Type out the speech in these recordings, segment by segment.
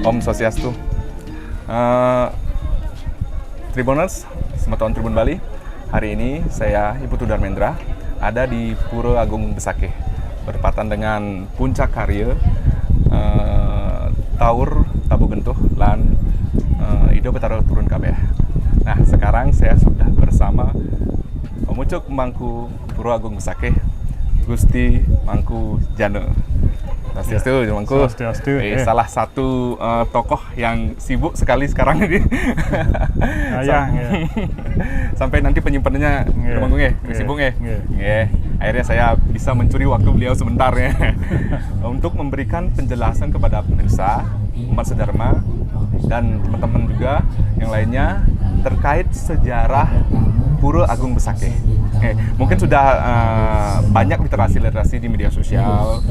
Om Swastiastu. Tribuners, selamat tahun Tribun Bali. Hari ini saya Ibu Tuh Darmendra ada di Pura Agung Besakih, bertepatan dengan puncak karya Taur Tabu Gentuh lan Ido Betara Turun Kabeh. Nah, sekarang saya sudah bersama Pemucuk Mangku Pura Agung Besakih, Gusti Mangku Jana. Swastiastu, Mangku. Swastiastu. Salah satu tokoh yang sibuk sekali sekarang ini. Sampai nanti penyimpanannya Mangku sibuk Akhirnya saya bisa mencuri waktu beliau sebentar ya. Untuk memberikan penjelasan kepada pemirsa, umat sedharma dan teman-teman juga yang lainnya terkait sejarah Pura Agung Besakih. Mungkin sudah banyak literasi di media sosial,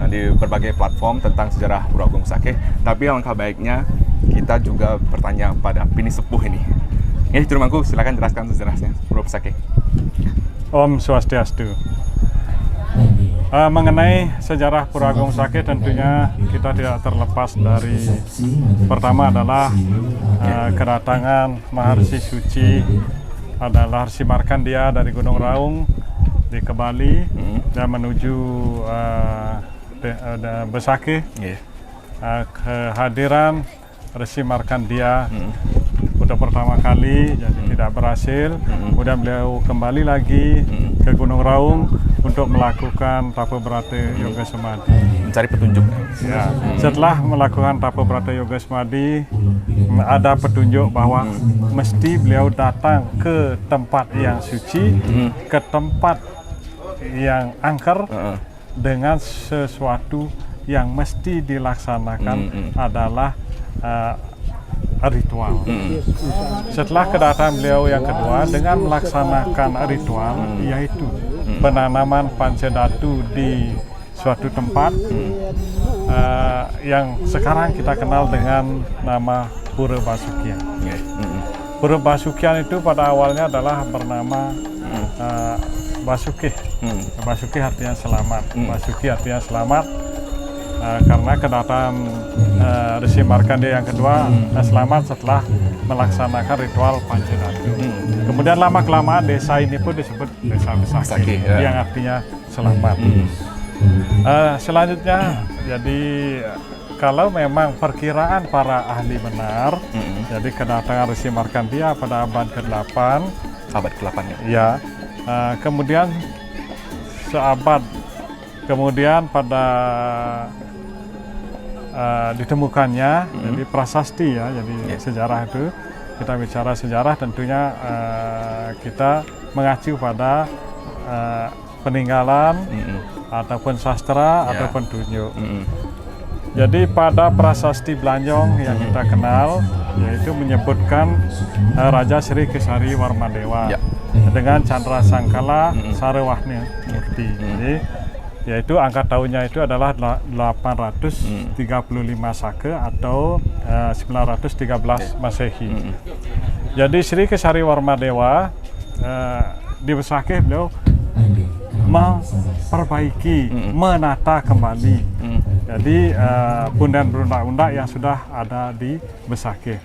di berbagai platform tentang sejarah Pura Agung Besakih. Tapi alangkah baiknya kita juga bertanya pada Pini Sepuh ini. Mangku, silakan jelaskan sejarahnya Pura Besakih. Om Swastiastu. Mengenai sejarah Pura Agung Besakih, tentunya kita tidak terlepas dari pertama adalah kedatangan Maharsi Suci adalah Rsi Markandia dari Gunung Raung ke Bali dan menuju Besakih. Kehadiran Rsi Markandia untuk pertama kali jadi tidak berhasil. Kemudian beliau kembali lagi ke Gunung Raung untuk melakukan Tapa Brata Yoga Samadhi, mencari petunjuk. Ya, setelah melakukan Tapa Brata Yoga Samadhi, ada petunjuk bahwa mesti beliau datang ke tempat yang suci, ke tempat yang angker, dengan sesuatu yang mesti dilaksanakan adalah ritual. Setelah kedatangan beliau yang kedua dengan melaksanakan ritual, yaitu penanaman pancadatu di suatu tempat yang sekarang kita kenal dengan nama Pura Basukian. Pura Basukian itu pada awalnya adalah bernama Basukih. Basukih artinya selamat. Basuki artinya selamat. Karena kedatangan Rsi Markandia yang kedua selamat setelah melaksanakan ritual pancadatu. Kemudian lama-kelamaan desa ini pun disebut Desa Besakih, yang artinya selamat. Selanjutnya, jadi kalau memang perkiraan para ahli benar, jadi kedatangan Rsi Markandia pada abad ke-8, abad ke-8 ya. Kemudian seabad kemudian pada ditemukannya jadi prasasti ya, jadi sejarah itu kita bicara sejarah tentunya kita mengacu pada peninggalan ataupun sastra ataupun tunjuk. Jadi pada prasasti Blanjong yang kita kenal yaitu menyebutkan Raja Sri Kesari Warmadewa dengan Chandra Sangkala Sarewahni Murti. Jadi yaitu angka tahunnya itu adalah 835 Saka atau 913 Masehi. Jadi Sri Kesari Warmadewa di Besakih beliau memperbaiki, menata kembali. Jadi punden berundak-undak yang sudah ada di Besakih.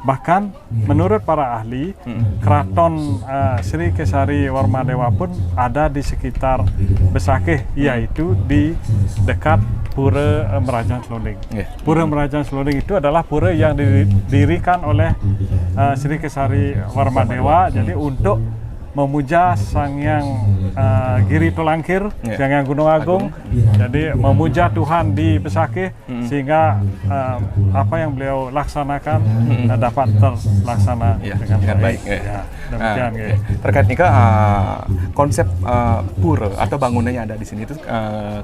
Bahkan menurut para ahli, keraton Sri Kesari Warmadewa pun ada di sekitar Besakih, yaitu di dekat Pura Merajang Selonding. Pura Merajang Selonding itu adalah pura yang didirikan oleh Sri Kesari Warmadewa, jadi untuk memuja Sang Hyang Giri Tolangkir, Sang Hyang Gunung Agung. Jadi memuja Tuhan di Besakih sehingga apa yang beliau laksanakan dapat terlaksana dengan baik. Demikian. Terkait nikah konsep pura atau bangunan yang ada di sini itu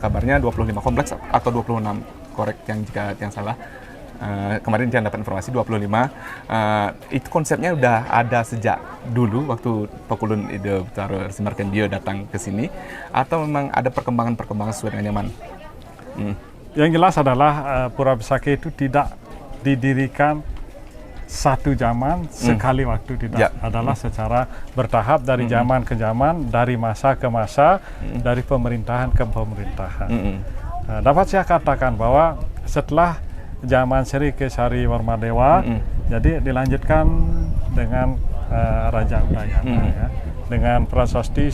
kabarnya 25 kompleks atau 26, korek yang salah. Kemarin saya dapat informasi 25. Itu konsepnya udah ada sejak dulu waktu Pakulun Ido Betara Rsi Markandia datang ke sini, atau memang ada perkembangan sesuai dengan nyaman? Yang jelas adalah Pura Besakih itu tidak didirikan satu zaman sekali waktu, tidak. Adalah secara bertahap dari zaman ke zaman, dari masa ke masa, dari pemerintahan ke pemerintahan. Dapat saya katakan bahwa setelah zaman Sri Kesari Warmadewa. Jadi dilanjutkan dengan Raja Udayana ya, dengan prasasti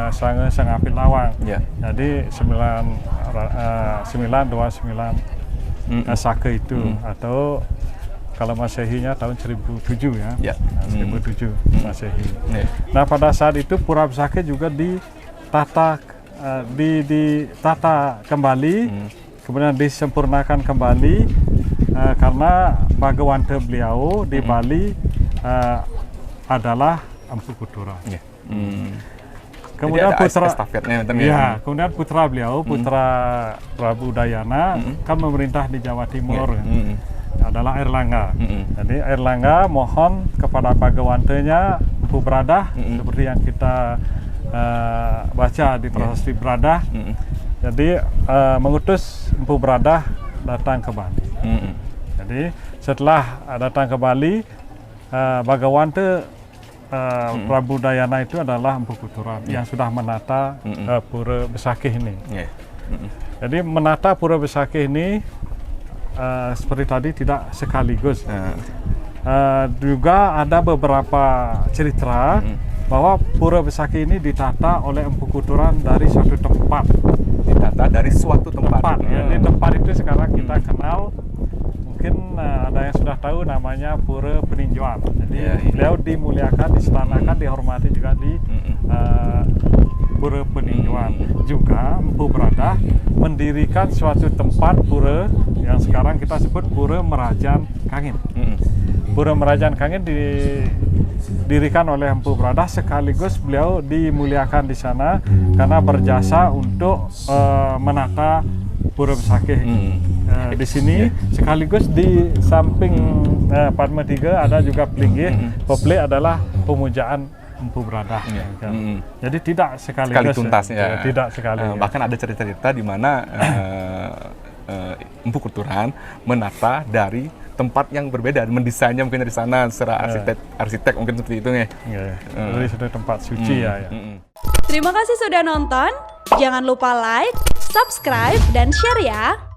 Sange Sengapit Lawang. Jadi 929 Saka itu atau kalau Masehinya tahun 1007 ya. 1007 Masehi. Nah, pada saat itu Pura Besakih juga ditata kembali, kemudian disempurnakan kembali karena Bagawanta beliau di Bali adalah Empu Kuturan. Kemudian kemudian putra beliau, putra Prabu Udayana kan memerintah di Jawa Timur. Adalah Airlangga. Jadi Airlangga mohon kepada Bagawantanya Empu Bradah seperti yang kita baca di prasasti Bradah. Jadi mengutus Empu Bradah datang ke Bali. Jadi setelah datang ke Bali, Bagawanta Prabu Udayana itu adalah Empu Kuturan yang sudah menata Pura Besakih ini. Jadi menata Pura Besakih ini seperti tadi tidak sekaligus. Juga ada beberapa cerita bahwa Pura Besakih ini ditata oleh Empu Kuturan dari suatu tempat. Ditata dari suatu tempat. Ya. Di tempat itu sekarang kita kenal, mungkin ada yang sudah tahu namanya Pura Peninjauan. Jadi beliau dimuliakan, diselamatkan, dihormati juga di Pura Peninjauan. Juga Empu Bradah mendirikan suatu tempat pura yang sekarang kita sebut Pura Merajan Kangin. Pura Merajan Kangin didirikan oleh Empu Bradah, sekaligus beliau dimuliakan di sana karena berjasa untuk menata Pura Besakih di sini. Sekaligus di samping Padma 3 ada juga Pelinggih. Peplek adalah pemujaan Empu Bradah. Jadi tidak sekali tuntas ya. Tidak sekali. Bahkan ada cerita-cerita di mana Empu Kuturan menata dari tempat yang berbeda, mendesainnya mungkin dari sana secara arsitek mungkin seperti itu ya. Dari suatu tempat suci ya. Terima kasih sudah nonton. Jangan lupa like, subscribe, dan share ya.